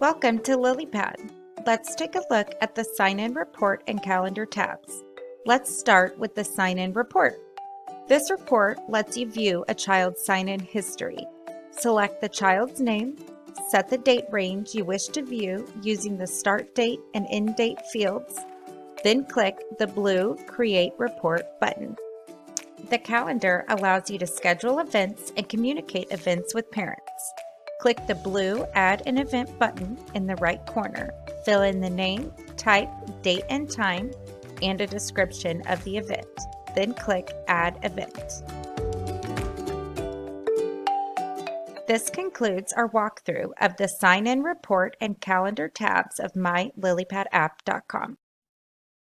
Welcome to LilyPad. Let's take a look at the Sign-In Report and Calendar tabs. Let's start with the Sign-In Report. This report lets you view a child's sign-in history. Select the child's name, set the date range you wish to view using the Start Date and End Date fields, then click the blue Create Report button. The calendar allows you to schedule events and communicate events with parents. Click the blue Add an Event button in the right corner. Fill in the name, type, date and time, and a description of the event. Then click Add Event. This concludes our walkthrough of the Sign-In Report and Calendar tabs of MyLilyPadApp.com.